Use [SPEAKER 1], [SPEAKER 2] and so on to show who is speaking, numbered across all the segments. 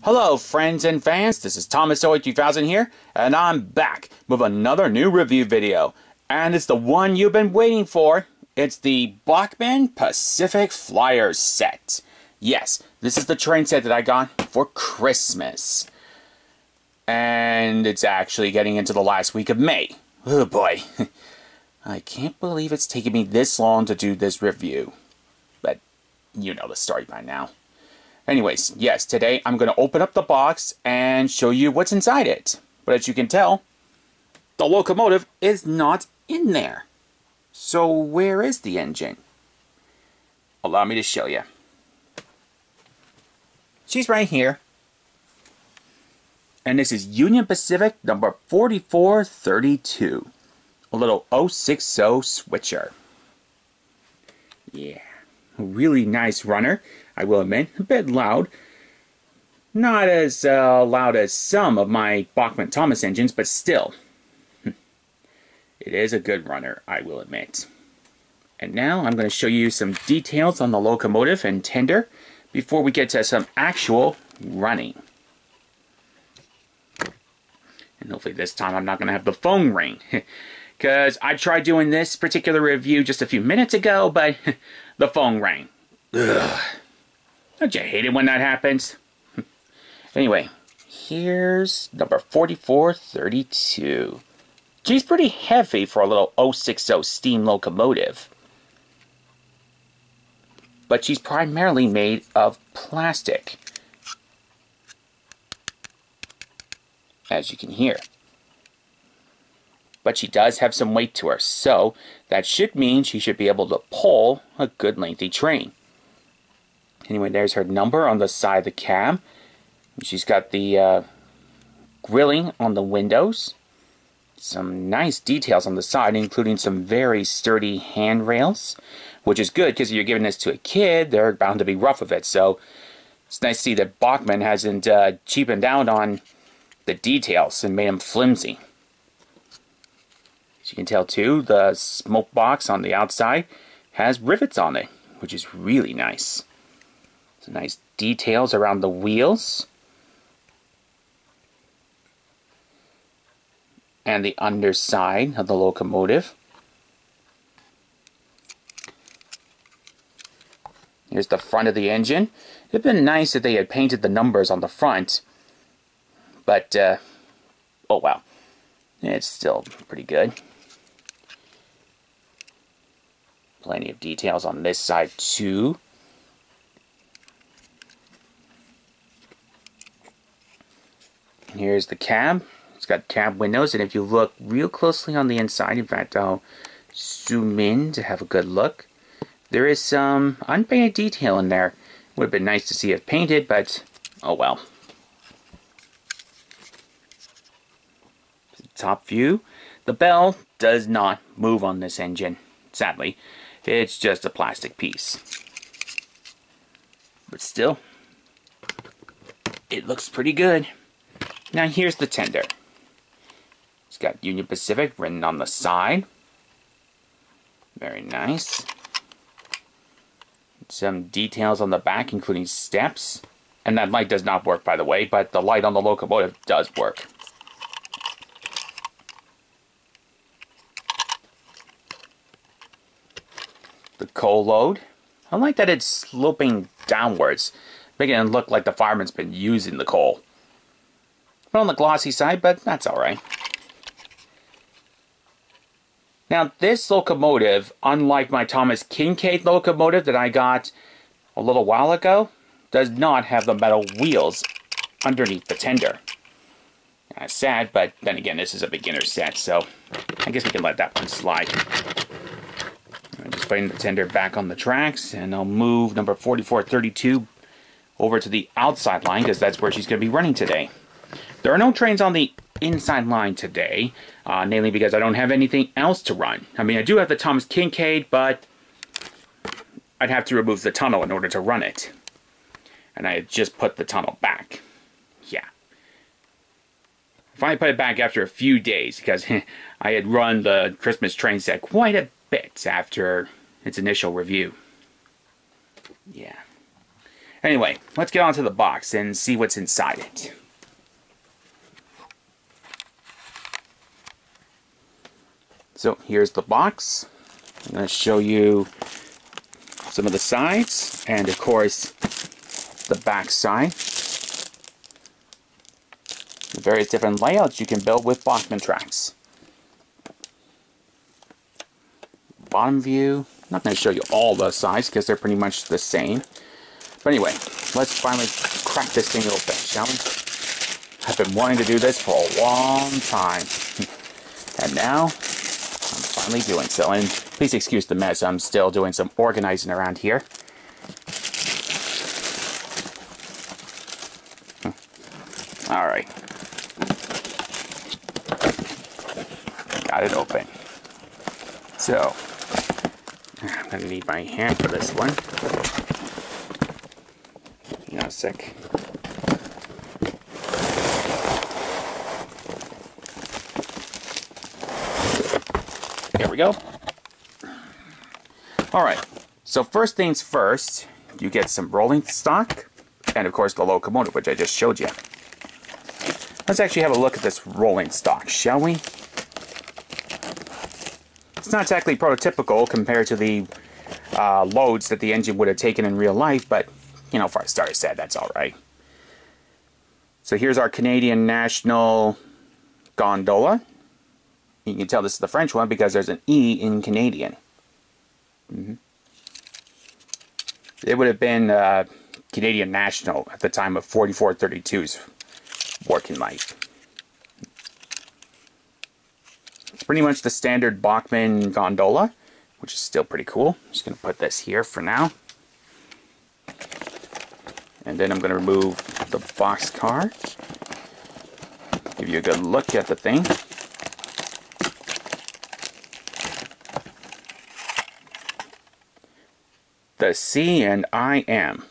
[SPEAKER 1] Hello friends and fans, this is ThomasZoey3000 here, and I'm back with another new review video. And it's the one you've been waiting for. It's the Bachmann Pacific Flyers set. Yes, this is the train set that I got for Christmas. And it's actually getting into the last week of May. Oh boy, I can't believe it's taken me this long to do this review. But you know the story by now. Anyways, yes, today I'm going to open up the box and show you what's inside it. But as you can tell, the locomotive is not in there. So where is the engine? Allow me to show you. She's right here. And this is Union Pacific number 4432. A little 060 switcher. Yeah, a really nice runner. I will admit, a bit loud. Not as loud as some of my Bachmann Thomas engines, but still. It is a good runner, I will admit. And now I'm going to show you some details on the locomotive and tender before we get to some actual running. And hopefully this time I'm not going to have the phone ring. Because I tried doing this particular review just a few minutes ago, but the phone rang. Ugh. Don't you hate it when that happens? Anyway, here's number 4432. She's pretty heavy for a little 060 steam locomotive. But she's primarily made of plastic, as you can hear. But she does have some weight to her, so that should mean she should be able to pull a good lengthy train. Anyway, there's her number on the side of the cab. She's got the grilling on the windows. Some nice details on the side, including some very sturdy handrails, which is good because if you're giving this to a kid, they're bound to be rough with it. So it's nice to see that Bachmann hasn't cheapened out on the details and made them flimsy. As you can tell too, the smoke box on the outside has rivets on it, which is really nice. Some nice details around the wheels. And the underside of the locomotive. Here's the front of the engine. It'd been nice if they had painted the numbers on the front. But, oh well. It's still pretty good. Plenty of details on this side too. And here's the cab. It's got cab windows, and if you look real closely on the inside, in fact I'll zoom in to have a good look, there is some unpainted detail in there. Would have been nice to see it painted, but oh well. Top view. The bell does not move on this engine, sadly. It's just a plastic piece. But still, it looks pretty good. Now here's the tender. It's got Union Pacific written on the side. Very nice. Some details on the back, including steps. And that light does not work, by the way, but the light on the locomotive does work. The coal load. I like that it's sloping downwards, making it look like the fireman's been using the coal. On the glossy side, but that's alright. Now, this locomotive, unlike my Thomas Kincaid locomotive that I got a little while ago, does not have the metal wheels underneath the tender. That's sad, but then again, this is a beginner set, so I guess we can let that one slide. I'm just putting the tender back on the tracks, and I'll move number 4432 over to the outside line, because that's where she's going to be running today. There are no trains on the inside line today, namely because I don't have anything else to run. I mean, I do have the Thomas Kincaid, but I'd have to remove the tunnel in order to run it. And I had just put the tunnel back. Yeah. I finally put it back after a few days, because I had run the Christmas train set quite a bit after its initial review. Yeah. Anyway, let's get onto the box and see what's inside it. So here's the box. I'm going to show you some of the sides and of course the back side. The various different layouts you can build with Bachmann tracks. Bottom view. I'm not going to show you all the sides because they're pretty much the same. But anyway, let's finally crack this thing open, shall we? I've been wanting to do this for a long time. And now, I'm finally doing so. And please excuse the mess, I'm still doing some organizing around here. Alright. Got it open. So, I'm going to need my hand for this one. Hang on a sec. There we go. Alright, so first things first, you get some rolling stock, and of course the locomotive, which I just showed you. Let's actually have a look at this rolling stock, shall we? It's not exactly prototypical compared to the loads that the engine would have taken in real life, but, you know, for a starter set, that's alright. So here's our Canadian National gondola. You can tell this is the French one because there's an E in Canadian. It would have been Canadian National at the time of 4432's working life. It's pretty much the standard Bachmann gondola, which is still pretty cool. I'm just going to put this here for now. And then I'm going to remove the boxcar. Give you a good look at the thing. The C and I am,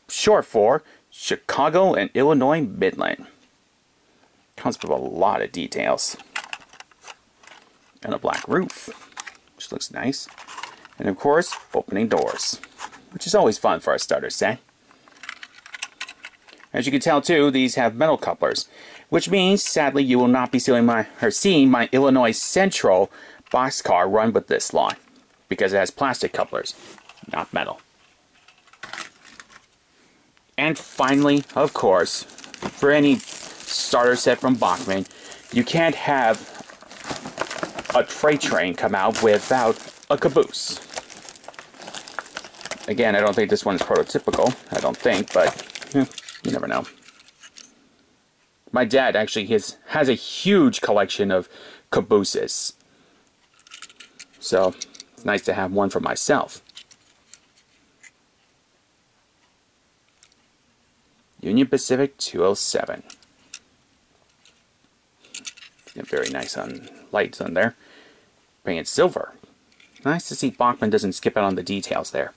[SPEAKER 1] short for Chicago and Illinois Midland. Comes with a lot of details. And a black roof, which looks nice. And of course, opening doors, which is always fun for a starter set. As you can tell too, these have metal couplers, which means sadly you will not be seeing my Illinois Central boxcar run with this line, because it has plastic couplers, not metal. And finally, of course, for any starter set from Bachmann, you can't have a freight train come out without a caboose. Again, I don't think this one's prototypical, I don't think, but you never know. My dad actually has a huge collection of cabooses, so it's nice to have one for myself. Union Pacific 207. Very nice on lights on there. Painted silver. Nice to see Bachmann doesn't skip out on the details there.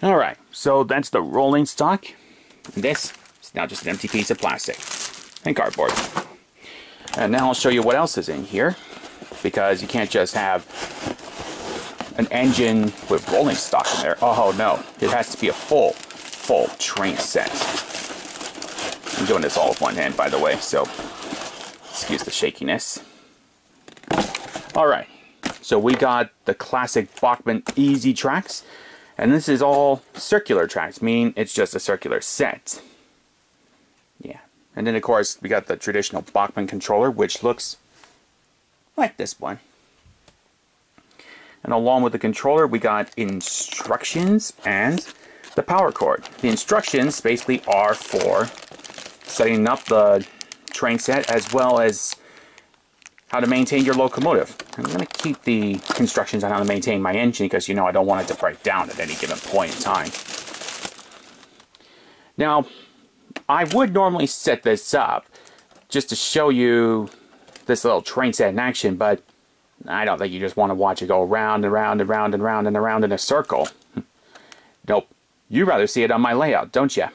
[SPEAKER 1] Alright, so that's the rolling stock. And this is now just an empty piece of plastic and cardboard. And now I'll show you what else is in here, because you can't just have an engine with rolling stock in there. Oh no, it has to be a full train set. I'm doing this all with one hand, by the way, so excuse the shakiness. Alright, so we got the classic Bachmann Easy tracks, and this is all circular tracks, meaning it's just a circular set. Yeah, and then of course we got the traditional Bachmann controller, which looks like this one. And along with the controller, we got instructions and the power cord. The instructions basically are for setting up the train set as well as how to maintain your locomotive. I'm going to keep the instructions on how to maintain my engine because, you know, I don't want it to break down at any given point in time. Now, I would normally set this up just to show you this little train set in action, but I don't think you just want to watch it go round and round and round and round and around in a circle. Nope. You'd rather see it on my layout, don't you?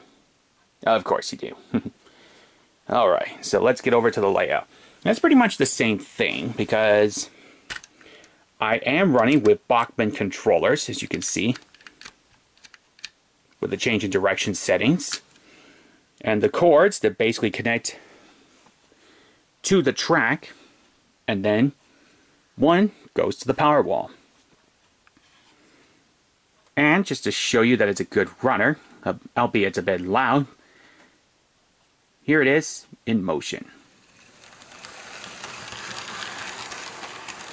[SPEAKER 1] Of course you do. Alright, so let's get over to the layout. That's pretty much the same thing, because I am running with Bachmann controllers, as you can see, with the change in direction settings. And the cords that basically connect to the track, and then one goes to the power wall. And just to show you that it's a good runner, albeit it's a bit loud, here it is in motion.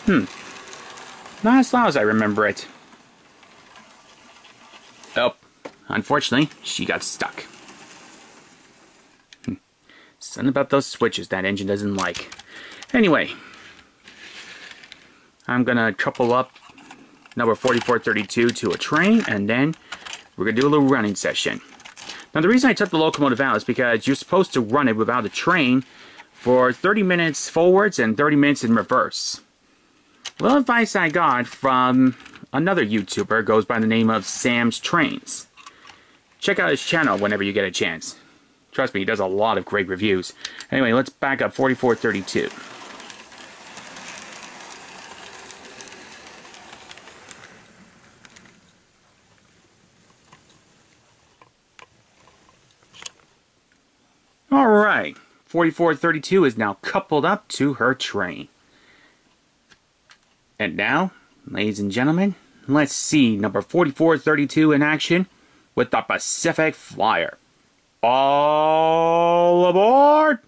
[SPEAKER 1] Not as loud as I remember it. Oh, unfortunately, she got stuck. Something about those switches that engine doesn't like. Anyway, I'm gonna couple up number 4432 to a train, and then we're gonna do a little running session. Now, the reason I took the locomotive out is because you're supposed to run it without a train for 30 minutes forwards and 30 minutes in reverse. Well, advice I got from another YouTuber goes by the name of Sam's Trains. Check out his channel whenever you get a chance. Trust me, he does a lot of great reviews. Anyway, let's back up 4432. Alright, 4432 is now coupled up to her train. And now, ladies and gentlemen, let's see number 4432 in action with the Pacific Flyer. All aboard!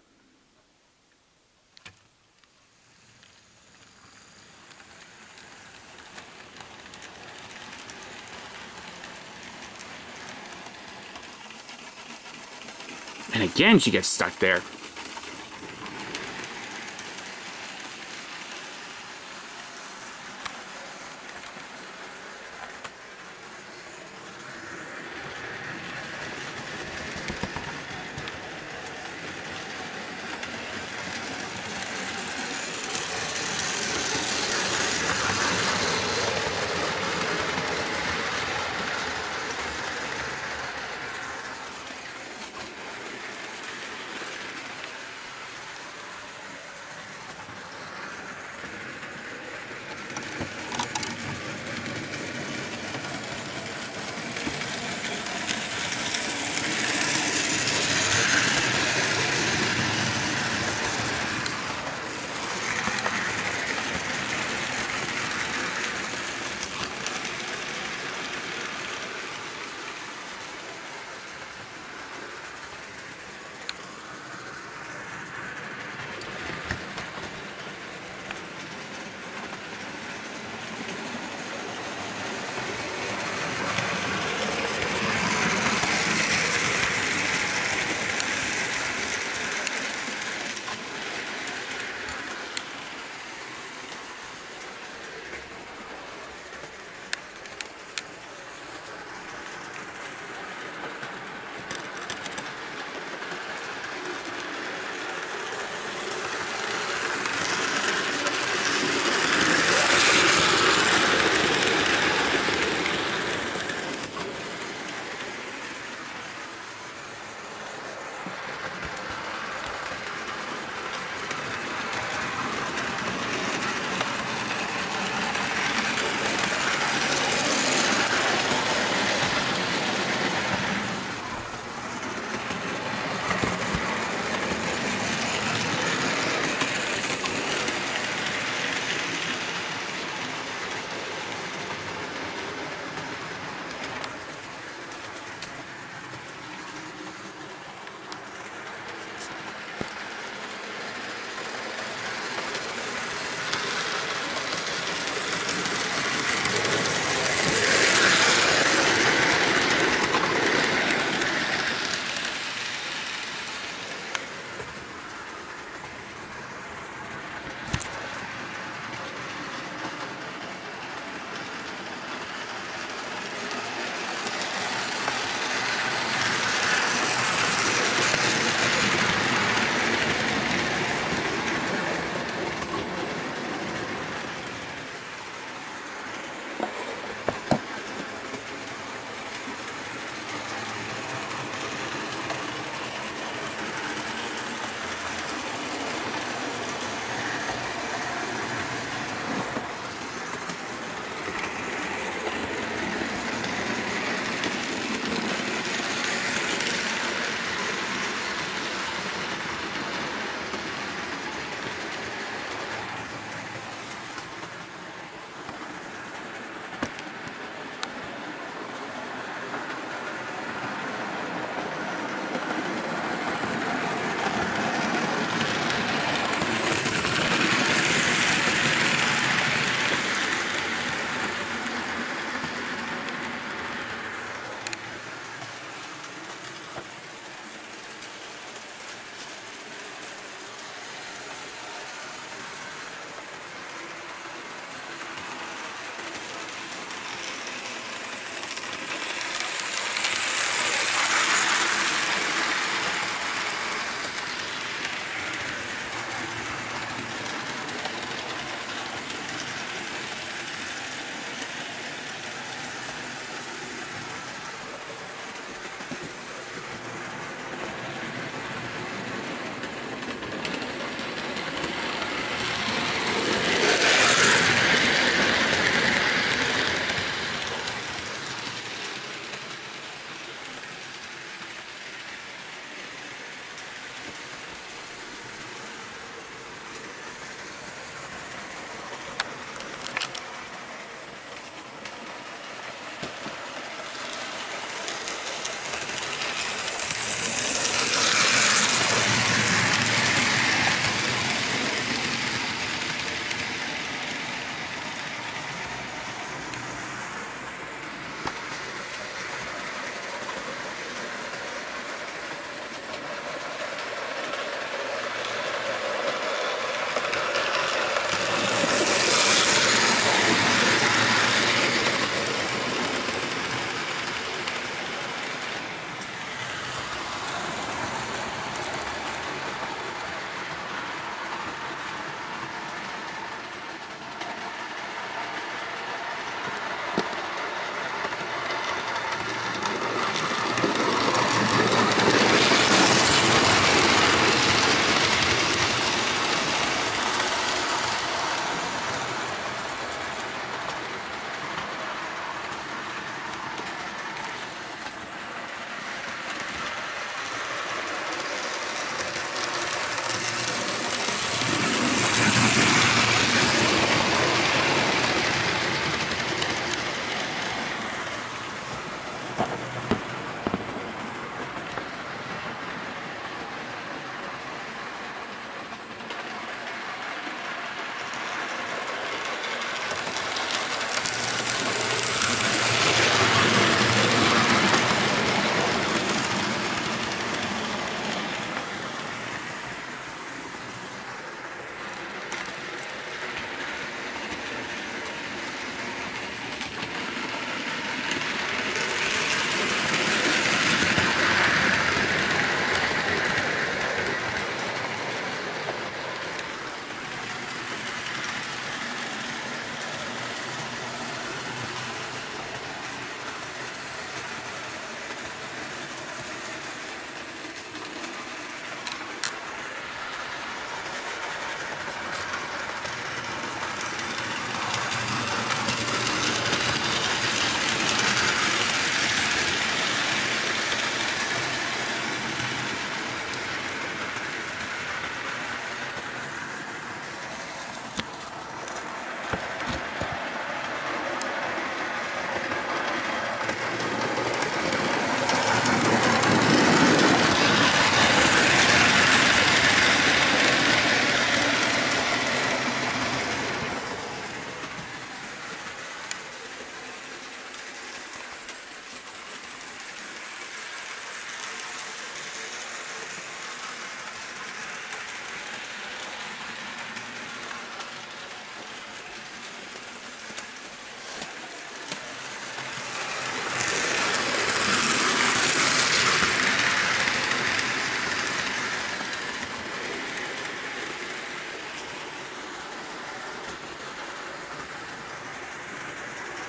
[SPEAKER 1] And again, she gets stuck there.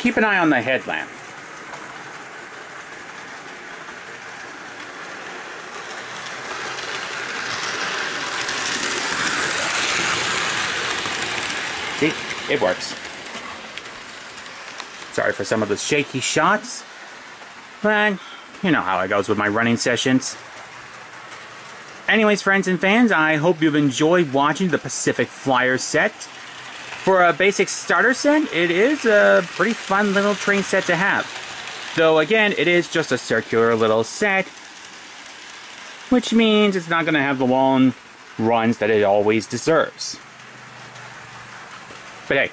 [SPEAKER 1] keep an eye on the headlamp. See, it works. Sorry for some of the shaky shots, but you know how it goes with my running sessions. Anyways, friends and fans, I hope you've enjoyed watching the Pacific Flyer set. For a basic starter set, it is a pretty fun little train set to have. Though again, it is just a circular little set, which means it's not going to have the long runs that it always deserves. But hey,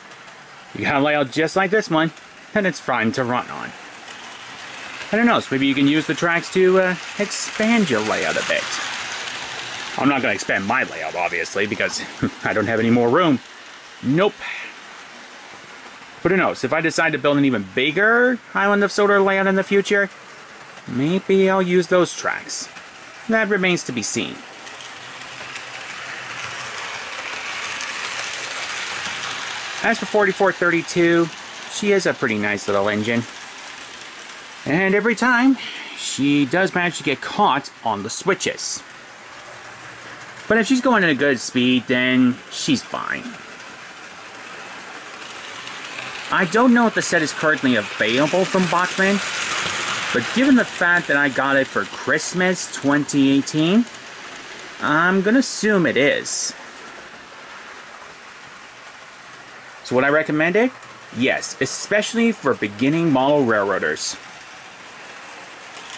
[SPEAKER 1] you got a layout just like this one, and it's fine to run on. I don't know, so maybe you can use the tracks to expand your layout a bit. I'm not going to expand my layout, obviously, because I don't have any more room. Nope. But who knows, if I decide to build an even bigger Island of Soda layout in the future, maybe I'll use those tracks. That remains to be seen. As for 4432, she is a pretty nice little engine. And every time, she does manage to get caught on the switches. But if she's going at a good speed, then she's fine. I don't know if the set is currently available from Bachmann, but given the fact that I got it for Christmas 2018, I'm gonna assume it is. So would I recommend it? Yes, especially for beginning model railroaders.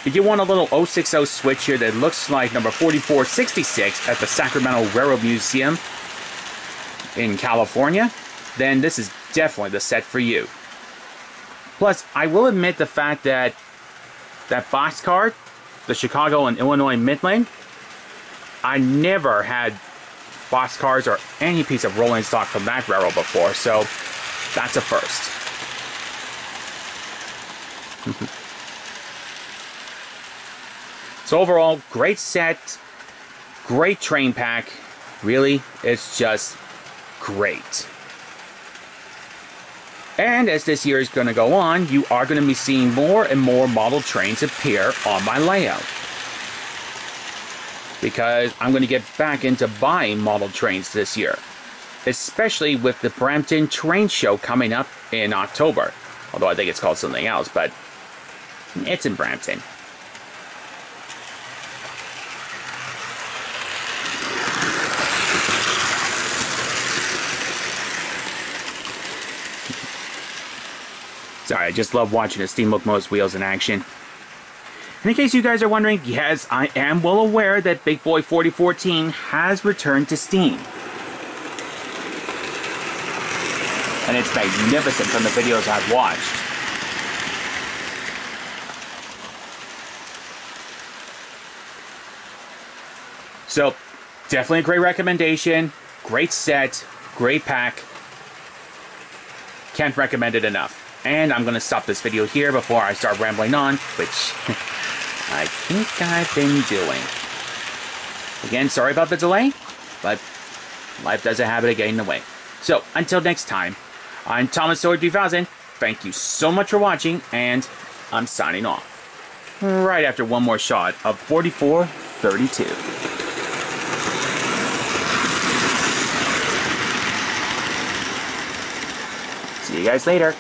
[SPEAKER 1] If you want a little 060 switch here that looks like number 4466 at the Sacramento Railroad Museum in California, then this is definitely the set for you. Plus, I will admit the fact that that boxcar, the Chicago and Illinois Midland, I never had boxcars or any piece of rolling stock from that railroad before, so that's a first. So overall, great set, great train pack. Really, it's just great. And as this year is going to go on, you are going to be seeing more and more model trains appear on my layout. Because I'm going to get back into buying model trains this year. Especially with the Brampton Train Show coming up in October. Although I think it's called something else, but it's in Brampton. Sorry, I just love watching the steam locomotive's wheels in action. And in case you guys are wondering, yes, I am well aware that Big Boy 4014 has returned to Steam. And it's magnificent from the videos I've watched. So, definitely a great recommendation, great set, great pack. Can't recommend it enough. And I'm going to stop this video here before I start rambling on, which I think I've been doing. Again, sorry about the delay, but life does a habit of getting in the way. So, until next time, I'm ThomasZoey3000. Thank you so much for watching, and I'm signing off. Right after one more shot of 4432. See you guys later.